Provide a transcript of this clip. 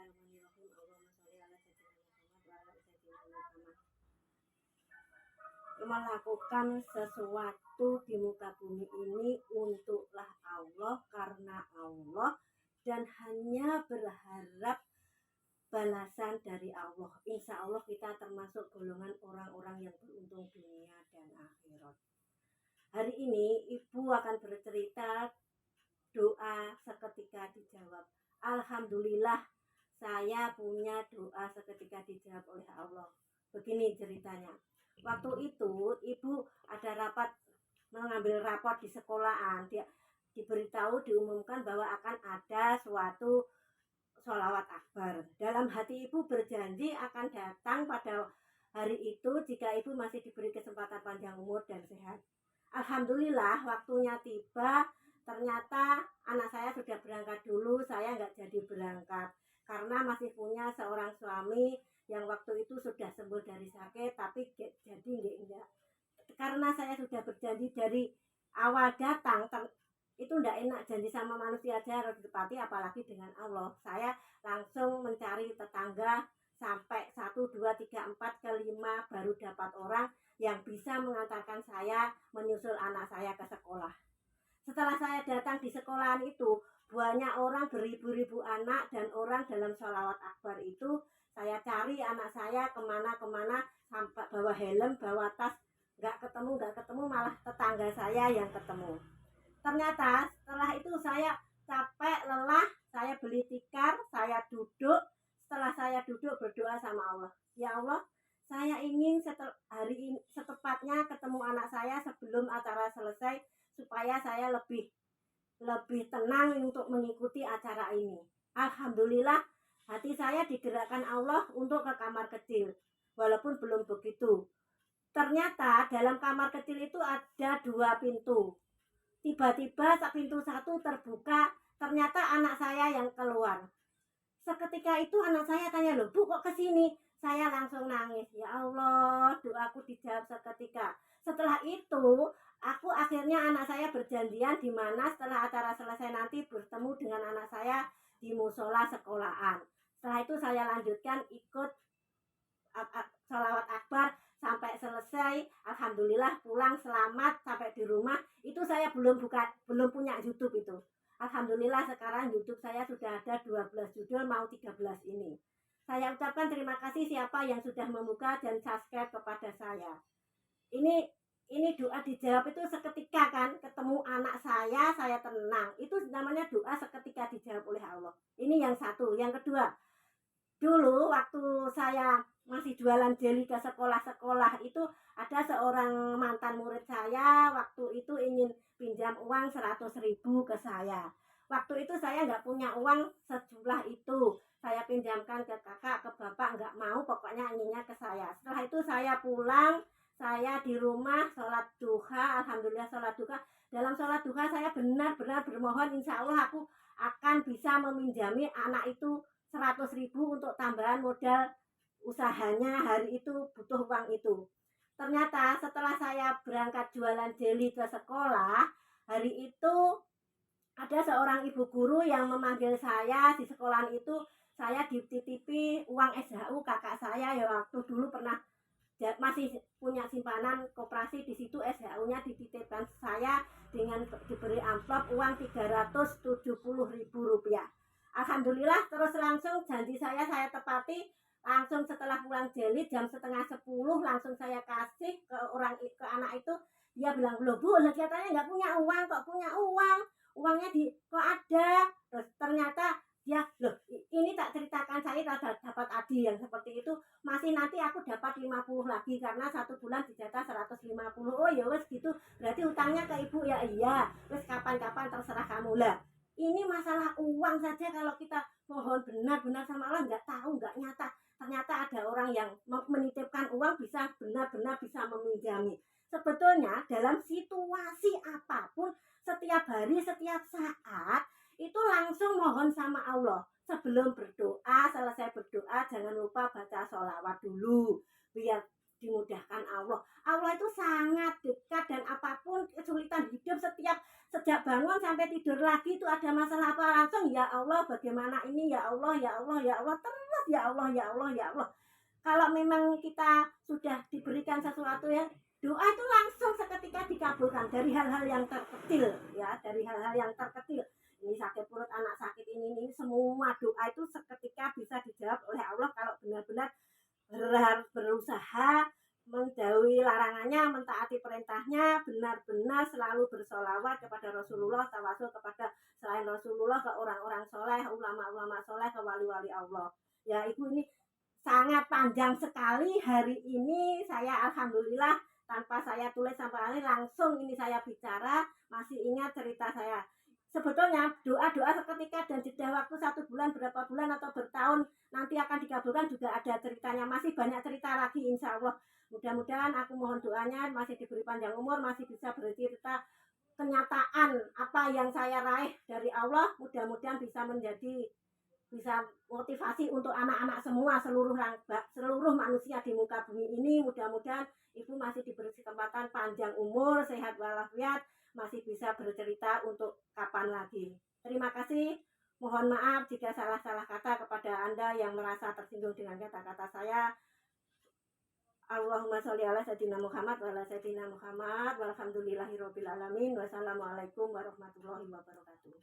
Bismillahirrahmanirrahim. Allahumma sholli ala sayyidina Muhammad wa ala sayyidina Muhammad. Melakukan sesuatu di muka bumi ini untuklah Allah, karena Allah, dan hanya berharap balasan dari Allah. Insya Allah kita termasuk golongan orang-orang yang beruntung dunia dan akhirat. Hari ini Ibu akan bercerita doa seketika dijawab. Alhamdulillah, saya punya doa seketika dijawab oleh Allah. Begini ceritanya. Waktu itu Ibu ada rapat, mengambil raport di sekolahan. Dia diberitahu, diumumkan bahwa akan ada suatu sholawat akbar. Dalam hati Ibu berjanji akan datang pada hari itu jika Ibu masih diberi kesempatan panjang umur dan sehat. Alhamdulillah, waktunya tiba. Ternyata anak saya sudah berangkat dulu, saya nggak jadi berangkat karena masih punya seorang suami yang waktu itu sudah sembuh dari sakit, tapi jadi enggak. Karena saya sudah berjanji dari awal datang, itu enggak enak janji sama manusia aja harus ditepati, apalagi dengan Allah. Saya langsung mencari tetangga sampai 1, 2, 3, 4, ke 5 baru dapat orang yang bisa mengantarkan saya menyusul anak saya ke sekolah. Setelah saya datang di sekolahan itu, banyak orang, beribu-ribu anak dan orang dalam sholawat akbar itu. Saya cari anak saya kemana-kemana, sampai bawa helm, bawa tas, nggak ketemu, malah tetangga saya yang ketemu. Ternyata setelah itu saya capek, lelah, saya beli tikar, saya duduk. Setelah saya duduk berdoa sama Allah, ya Allah, saya ingin hari ini setepatnya ketemu anak saya sebelum acara selesai, supaya saya lebih tenang untuk mengikuti acara ini. Alhamdulillah, hati saya digerakkan Allah untuk ke kamar kecil, walaupun belum begitu. Ternyata dalam kamar kecil itu ada 2 pintu. Tiba-tiba pintu 1 terbuka, ternyata anak saya yang keluar. Seketika itu anak saya tanya, loh Bu, kok kesini? Saya langsung nangis. Ya Allah, doaku dijawab seketika. Setelah itu aku akhirnya anak saya berjanjian di mana setelah acara selesai nanti bertemu dengan anak saya di musola sekolahan. Setelah itu saya lanjutkan ikut sholawat akbar sampai selesai. Alhamdulillah pulang selamat sampai di rumah. Itu saya belum punya YouTube itu. Alhamdulillah sekarang YouTube saya sudah ada 12 judul, mau 13 ini. Saya ucapkan terima kasih siapa yang sudah membuka dan subscribe kepada saya. Ini doa dijawab itu seketika kan, ketemu anak saya tenang. Itu namanya doa seketika dijawab oleh Allah. Ini yang satu. Yang kedua, dulu waktu saya masih jualan jeli ke sekolah-sekolah itu ada seorang mantan murid saya waktu itu ingin pinjam uang 100.000 ke saya. Waktu itu saya nggak punya uang sejumlah itu. Saya pinjamkan ke kakak, ke bapak, nggak mau, pokoknya inginnya ke saya. Setelah itu saya pulang, saya di rumah sholat duha. Alhamdulillah sholat duha. Dalam sholat duha saya benar-benar bermohon, insya Allah aku akan bisa meminjami anak itu 100.000 untuk tambahan modal usahanya, hari itu butuh uang itu. Ternyata setelah saya berangkat jualan jeli ke sekolah, hari itu ada seorang ibu guru yang memanggil saya di sekolahan itu. Saya dititipi uang SHU kakak saya ya, waktu dulu pernah masih punya simpanan koperasi di situ, SHU-nya dititipkan saya dengan diberi amplop uang 370.000 rupiah. Alhamdulillah, terus langsung janji saya tepati. Langsung setelah pulang jeli jam 9:30 langsung saya kasih ke anak itu. Dia bilang, loh Bu, kelihatannya nggak punya uang, kok punya uang, uangnya kok ada. Terus ternyata dia, loh ini tak ceritakan saya dapat adi yang seperti itu, masih nanti aku dapat 50 lagi karena 1 bulan dijatah 150. Oh ya wes gitu, berarti utangnya ke ibu ya. Iya, wes kapan-kapan terserah kamu lah. Ini masalah uang saja kalau kita mohon benar-benar sama Allah nggak tahu, nggak nyata. Ternyata ada orang yang menitipkan uang bisa benar-benar bisa meminjami. Sebetulnya dalam situasi apapun, setiap hari, setiap saat itu langsung mohon sama Allah. Sebelum berdoa, selesai berdoa jangan lupa baca sholawat dulu biar dimudahkan Allah. Allah itu sangat dekat dan apapun kesulitan hidup, sejak bangun sampai tidur lagi itu ada masalah apa langsung ya Allah bagaimana ini, ya Allah ya Allah ya Allah, terus ya Allah ya Allah ya Allah. Kalau memang kita sudah diberikan sesuatu ya, doa itu langsung seketika dikabulkan dari hal-hal yang terkecil ya, dari hal-hal yang terkecil. Ini sakit perut, anak sakit ini semua doa itu seketika bisa dijawab oleh Allah kalau benar-benar harus berusaha menjauhi larangannya, mentaati perintahnya, benar-benar selalu bersolawat kepada Rasulullah, tawasul kepada selain Rasulullah, ke orang-orang soleh, ulama-ulama soleh, ke wali-wali Allah. Ya, Ibu, ini sangat panjang sekali. Hari ini saya alhamdulillah tanpa saya tulis sampai langsung ini saya bicara, masih ingat cerita saya. Sebetulnya doa-doa seketika dan jeda waktu 1 bulan, berapa bulan atau bertahun nanti akan dikabulkan juga ada ceritanya, masih banyak cerita lagi insya Allah. Mudah-mudahan aku mohon doanya masih diberi panjang umur, masih bisa bercerita kenyataan apa yang saya raih dari Allah. Mudah-mudahan bisa motivasi untuk anak-anak semua, seluruh manusia di muka bumi ini. Mudah-mudahan Ibu masih diberi kesempatan panjang umur, sehat walafiat, masih bisa bercerita untuk kapan lagi. Terima kasih. Mohon maaf jika salah-salah kata kepada Anda yang merasa tersinggung dengan kata-kata saya. Allahumma sholli ala sayyidina Muhammad wa ala sayyidina Muhammad walhamdulillahirabbil alamin. Wassalamualaikum warahmatullahi wabarakatuh.